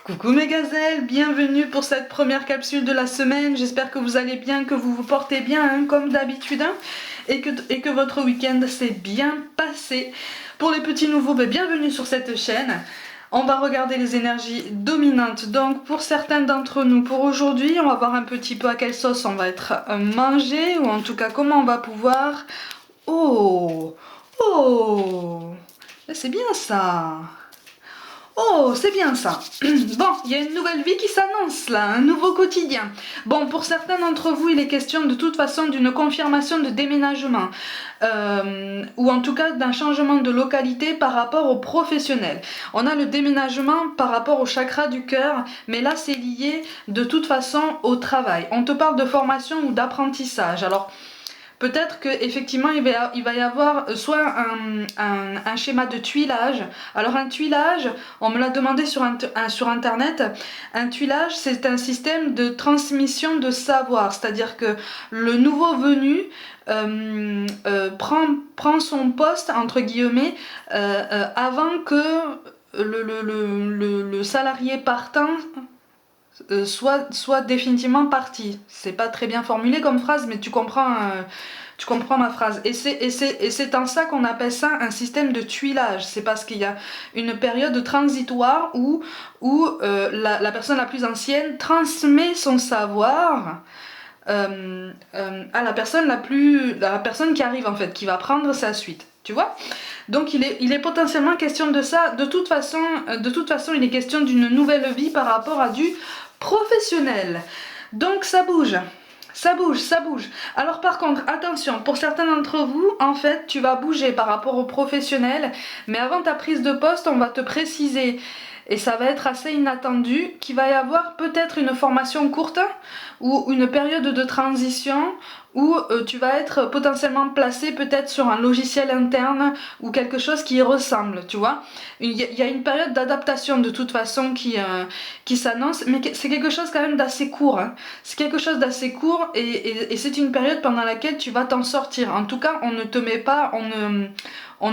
Coucou mes gazelles, bienvenue pour cette première capsule de la semaine. J'espère que vous allez bien, que vous vous portez bien comme d'habitude et que votre week-end s'est bien passé. Pour les petits nouveaux, bienvenue sur cette chaîne. On va regarder les énergies dominantes. Donc pour certains d'entre nous, pour aujourd'hui, on va voir un petit peu à quelle sauce on va être mangé, ou en tout cas comment on va pouvoir... Oh, c'est bien ça. Oh, c'est bien ça. Bon, il y a une nouvelle vie qui s'annonce là, un nouveau quotidien. Bon, pour certains d'entre vous, il est question de toute façon d'une confirmation de déménagement. Ou en tout cas d'un changement de localité par rapport au professionnel. On a le déménagement par rapport au chakra du cœur, mais là c'est lié de toute façon au travail. On te parle de formation ou d'apprentissage. Alors, peut-être qu'effectivement il va y avoir soit un schéma de tuilage. Alors un tuilage, on me l'a demandé sur internet, un tuilage c'est un système de transmission de savoir, c'est-à-dire que le nouveau venu prend son poste entre guillemets avant que le salarié partant soit définitivement parti. C'est pas très bien formulé comme phrase, mais tu comprends ma phrase. Et c'est en ça qu'on appelle ça un système de tuilage. C'est parce qu'il y a une période transitoire où la personne la plus ancienne transmet son savoir à la personne qui arrive en fait, qui va prendre sa suite. Tu vois? Donc il est potentiellement question de ça. De toute façon, il est question d'une nouvelle vie par rapport à du professionnel. Donc ça bouge. Ça bouge, ça bouge. Alors par contre, attention, pour certains d'entre vous, en fait, tu vas bouger par rapport au professionnel, mais avant ta prise de poste, on va te préciser, et ça va être assez inattendu, qu'il va y avoir peut-être une formation courte ou une période de transition où tu vas être potentiellement placé peut-être sur un logiciel interne ou quelque chose qui y ressemble, tu vois. Il y a une période d'adaptation de toute façon qui s'annonce, mais c'est quelque chose quand même d'assez court. Hein. C'est quelque chose d'assez court et c'est une période pendant laquelle tu vas t'en sortir. En tout cas, on ne te met pas, on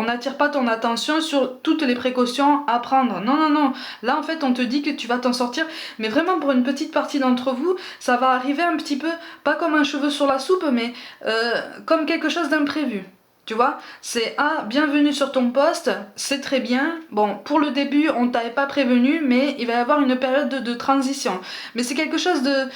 n'attire pas ton attention sur toutes les précautions à prendre. Non, non, non. Là, en fait, on te dit que tu vas t'en sortir. Mais vraiment, pour une petite partie d'entre vous, ça va arriver un petit peu, pas comme un cheveu sur la soupe, mais comme quelque chose d'imprévu. Tu vois, c'est bienvenue sur ton poste, c'est très bien. Bon, pour le début, on t'avait pas prévenu, mais il va y avoir une période de transition. Mais c'est quelque chose de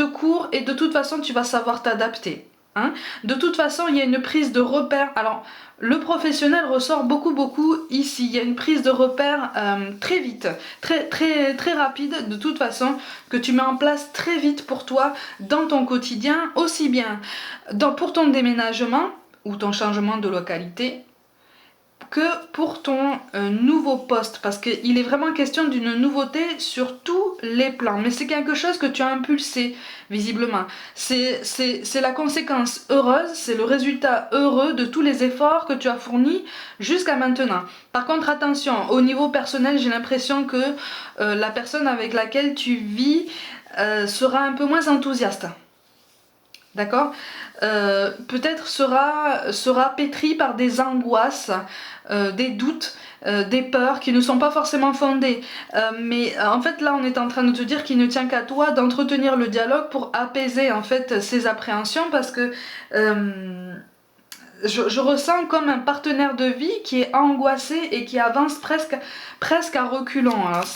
court et de toute façon, tu vas savoir t'adapter. Hein. De toute façon, il y a une prise de repère. Alors, le professionnel ressort beaucoup ici. Il y a une prise de repère très vite, très rapide, de toute façon, que tu mets en place très vite pour toi dans ton quotidien, aussi bien pour ton déménagement ou ton changement de localité, que pour ton nouveau poste, parce qu'il est vraiment question d'une nouveauté sur tous les plans, mais c'est quelque chose que tu as impulsé visiblement, c'est la conséquence heureuse, c'est le résultat heureux de tous les efforts que tu as fournis jusqu'à maintenant. Par contre attention, au niveau personnel, j'ai l'impression que la personne avec laquelle tu vis sera un peu moins enthousiaste. D'accord, peut-être sera pétri par des angoisses, des doutes, des peurs qui ne sont pas forcément fondées. Mais en fait là on est en train de te dire qu'il ne tient qu'à toi d'entretenir le dialogue pour apaiser en fait ces appréhensions, parce que je ressens comme un partenaire de vie qui est angoissé et qui avance presque à reculons. Alors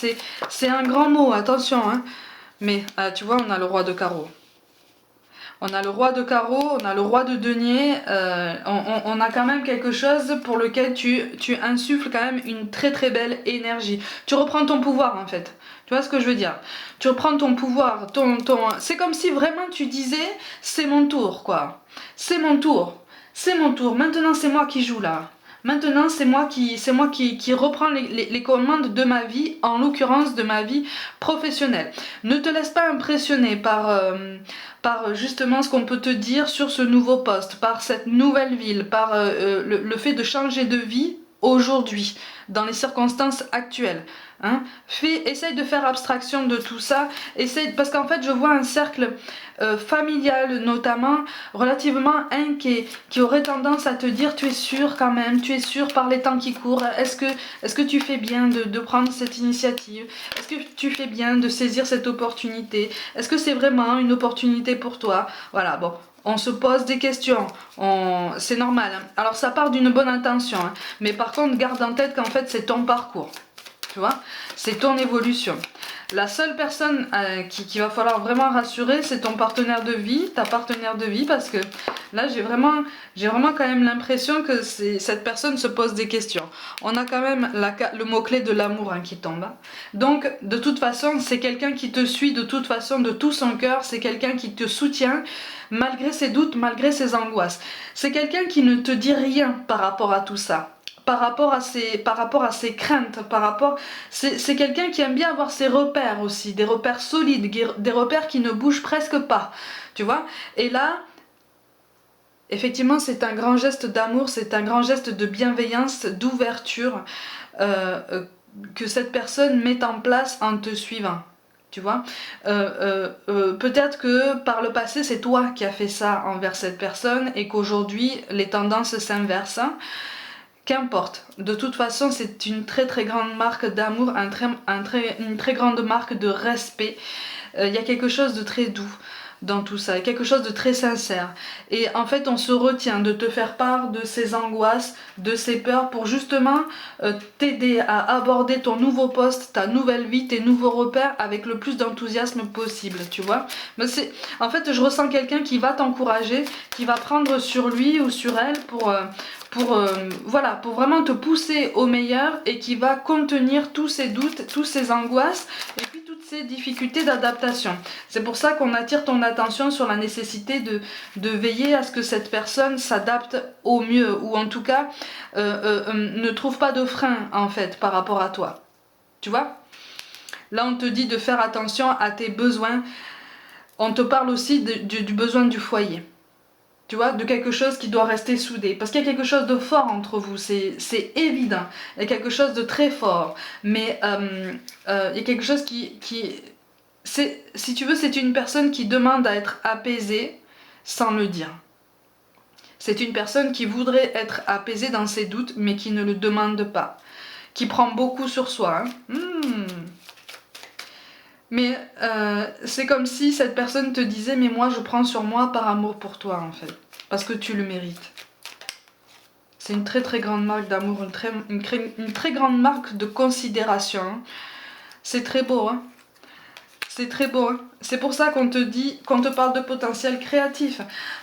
c'est un grand mot, attention, hein. Mais tu vois, on a le roi de carreau. On a le roi de carreau, on a le roi de denier, on a quand même quelque chose pour lequel tu insuffles quand même une très belle énergie. Tu reprends ton pouvoir en fait, tu vois ce que je veux dire? Tu reprends ton pouvoir, c'est comme si vraiment tu disais c'est mon tour quoi, c'est mon tour, maintenant c'est moi qui joue là. Maintenant, c'est moi qui reprends les commandes de ma vie, en l'occurrence de ma vie professionnelle. Ne te laisse pas impressionner par justement ce qu'on peut te dire sur ce nouveau poste, par cette nouvelle ville, par le fait de changer de vie. aujourd'hui, dans les circonstances actuelles. Hein. Essaye de faire abstraction de tout ça, parce qu'en fait je vois un cercle familial notamment, relativement inquiet, qui aurait tendance à te dire tu es sûr quand même, tu es sûr par les temps qui courent, est-ce que tu fais bien de prendre cette initiative, est-ce que tu fais bien de saisir cette opportunité, est-ce que c'est vraiment une opportunité pour toi, voilà, bon. On se pose des questions, c'est normal. Hein. Alors ça part d'une bonne intention, hein. Mais par contre garde en tête qu'en fait c'est ton parcours. Tu vois, c'est ton évolution. La seule personne qu'il va falloir vraiment rassurer, c'est ton partenaire de vie, ta partenaire de vie, parce que là, j'ai vraiment quand même l'impression que cette personne se pose des questions. On a quand même le mot-clé de l'amour qui tombe. Hein. Donc, de toute façon, c'est quelqu'un qui te suit de toute façon, de tout son cœur, c'est quelqu'un qui te soutient, malgré ses doutes, malgré ses angoisses. C'est quelqu'un qui ne te dit rien par rapport à tout ça. Par rapport à ses craintes, c'est quelqu'un qui aime bien avoir ses repères aussi, des repères solides, des repères qui ne bougent presque pas, tu vois. Et là, effectivement, c'est un grand geste d'amour, c'est un grand geste de bienveillance, d'ouverture que cette personne met en place en te suivant. Tu vois, peut-être que par le passé c'est toi qui as fait ça envers cette personne et qu'aujourd'hui les tendances s'inversent. Qu'importe, de toute façon c'est une très très grande marque d'amour, une très grande marque de respect. Il y a quelque chose de très doux dans tout ça, quelque chose de très sincère. Et en fait on se retient de te faire part de ces angoisses, de ces peurs pour justement t'aider à aborder ton nouveau poste, ta nouvelle vie, tes nouveaux repères avec le plus d'enthousiasme possible, tu vois. Mais en fait je ressens quelqu'un qui va t'encourager, qui va prendre sur lui ou sur elle voilà, pour vraiment te pousser au meilleur et qui va contenir tous ces doutes, tous ces angoisses et puis toutes ces difficultés d'adaptation. C'est pour ça qu'on attire ton attention sur la nécessité de veiller à ce que cette personne s'adapte au mieux ou en tout cas ne trouve pas de frein en fait par rapport à toi. Tu vois ? Là on te dit de faire attention à tes besoins. On te parle aussi du besoin du foyer. Tu vois, de quelque chose qui doit rester soudé. Parce qu'il y a quelque chose de fort entre vous, c'est évident. Il y a quelque chose de très fort. Mais il y a quelque chose si tu veux, c'est une personne qui demande à être apaisée sans le dire. C'est une personne qui voudrait être apaisée dans ses doutes, mais qui ne le demande pas. Qui prend beaucoup sur soi. Hein. Mais c'est comme si cette personne te disait « Mais moi, je prends sur moi par amour pour toi, en fait. Parce que tu le mérites. » C'est une très très grande marque d'amour, une très grande marque de considération. Hein. C'est très beau, hein. C'est très beau. Hein. C'est pour ça qu'on te parle de potentiel créatif.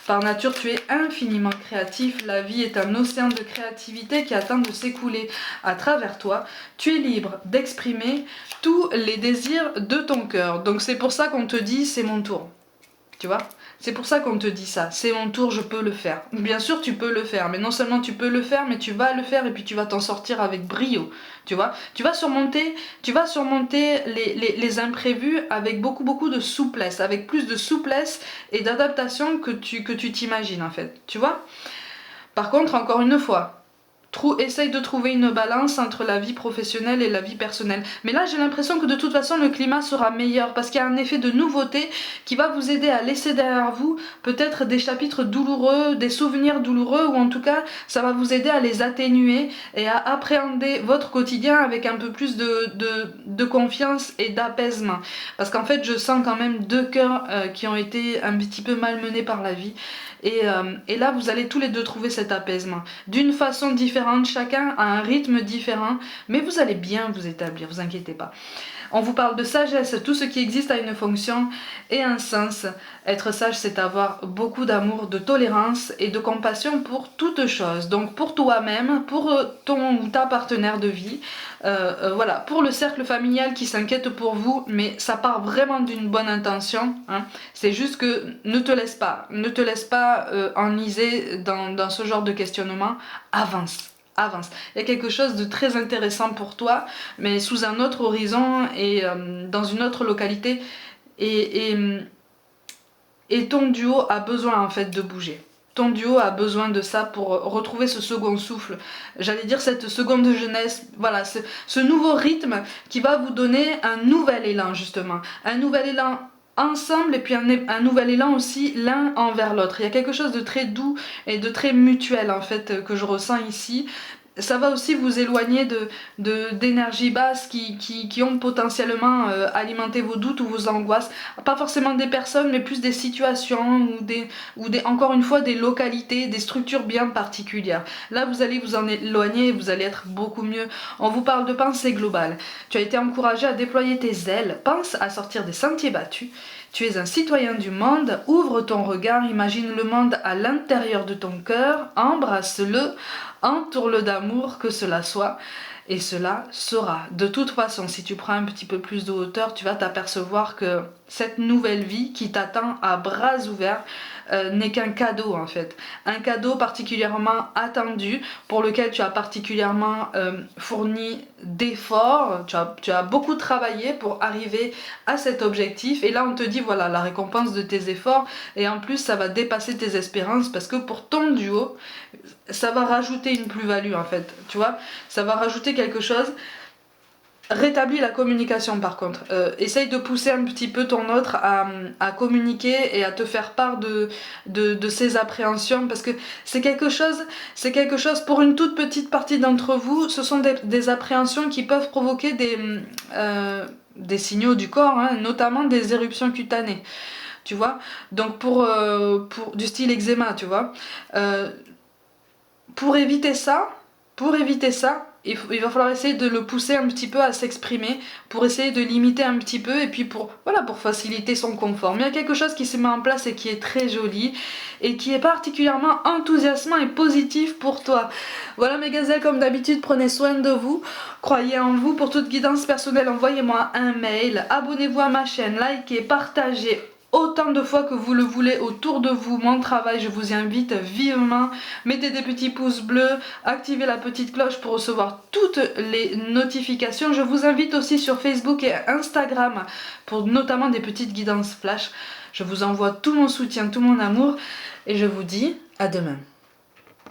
Par nature, tu es infiniment créatif. La vie est un océan de créativité qui attend de s'écouler à travers toi. Tu es libre d'exprimer tous les désirs de ton cœur. Donc c'est pour ça qu'on te dit c'est mon tour. Tu vois ? C'est pour ça qu'on te dit ça, c'est mon tour, je peux le faire. Bien sûr tu peux le faire, mais non seulement tu peux le faire, mais tu vas le faire et puis tu vas t'en sortir avec brio, tu vois. Tu vas surmonter les imprévus avec beaucoup de souplesse, avec plus de souplesse et d'adaptation que tu t'imagines en fait, tu vois. Par contre, encore une fois, essaye de trouver une balance entre la vie professionnelle et la vie personnelle. Mais là, j'ai l'impression que de toute façon, le climat sera meilleur parce qu'il y a un effet de nouveauté qui va vous aider à laisser derrière vous peut-être des chapitres douloureux, des souvenirs douloureux, ou en tout cas, ça va vous aider à les atténuer et à appréhender votre quotidien avec un peu plus de confiance et d'apaisement. Parce qu'en fait, je sens quand même deux cœurs qui ont été un petit peu malmenés par la vie. Et là, vous allez tous les deux trouver cet apaisement. D'une façon différente, chacun a un rythme différent, mais vous allez bien vous établir, vous inquiétez pas. On vous parle de sagesse, tout ce qui existe a une fonction et un sens. Être sage, c'est avoir beaucoup d'amour, de tolérance et de compassion pour toute chose. Donc pour toi-même, pour ton ou ta partenaire de vie, voilà, pour le cercle familial qui s'inquiète pour vous, mais ça part vraiment d'une bonne intention. Hein. C'est juste que ne te laisse pas enliser dans ce genre de questionnement. Avance. Il y a quelque chose de très intéressant pour toi, mais sous un autre horizon et dans une autre localité. Et ton duo a besoin en fait de bouger. ton duo a besoin de ça pour retrouver ce second souffle. J'allais dire cette seconde jeunesse, voilà, ce nouveau rythme qui va vous donner un nouvel élan justement. Un nouvel élan ensemble et puis un nouvel élan aussi l'un envers l'autre. Il y a quelque chose de très doux et de très mutuel en fait que je ressens ici. Ça va aussi vous éloigner d'énergies basses qui ont potentiellement alimenté vos doutes ou vos angoisses. Pas forcément des personnes, mais plus des situations encore une fois, des localités, des structures bien particulières. Là, vous allez vous en éloigner et vous allez être beaucoup mieux. On vous parle de pensée globale. Tu as été encouragé à déployer tes ailes. Pense à sortir des sentiers battus. Tu es un citoyen du monde, ouvre ton regard, imagine le monde à l'intérieur de ton cœur, embrasse-le, entoure-le d'amour, que cela soit, et cela sera. De toute façon, si tu prends un petit peu plus de hauteur, tu vas t'apercevoir que cette nouvelle vie qui t'attend à bras ouverts n'est qu'un cadeau en fait. Un cadeau particulièrement attendu, pour lequel tu as particulièrement fourni d'efforts, tu as beaucoup travaillé pour arriver à cet objectif, et là on te dit voilà la récompense de tes efforts, et en plus ça va dépasser tes espérances, parce que pour ton duo, ça va rajouter une plus-value en fait, tu vois, ça va rajouter quelque chose. Rétablis la communication par contre, essaye de pousser un petit peu ton autre à communiquer et à te faire part de ses appréhensions, parce que c'est quelque chose pour une toute petite partie d'entre vous, ce sont des appréhensions qui peuvent provoquer des signaux du corps, hein, notamment des éruptions cutanées, tu vois, donc pour du style eczéma, tu vois. Pour éviter ça, il va falloir essayer de le pousser un petit peu à s'exprimer, pour essayer de limiter un petit peu, et puis pour faciliter son confort. Mais il y a quelque chose qui se met en place et qui est très joli, et qui est particulièrement enthousiasmant et positif pour toi. Voilà mes gazelles, comme d'habitude, prenez soin de vous, croyez en vous. Pour toute guidance personnelle, envoyez-moi un mail, abonnez-vous à ma chaîne, likez, partagez autant de fois que vous le voulez autour de vous mon travail, je vous y invite vivement. Mettez des petits pouces bleus, activez la petite cloche pour recevoir toutes les notifications. Je vous invite aussi sur Facebook et Instagram pour notamment des petites guidances flash. Je vous envoie tout mon soutien, tout mon amour, et je vous dis à demain.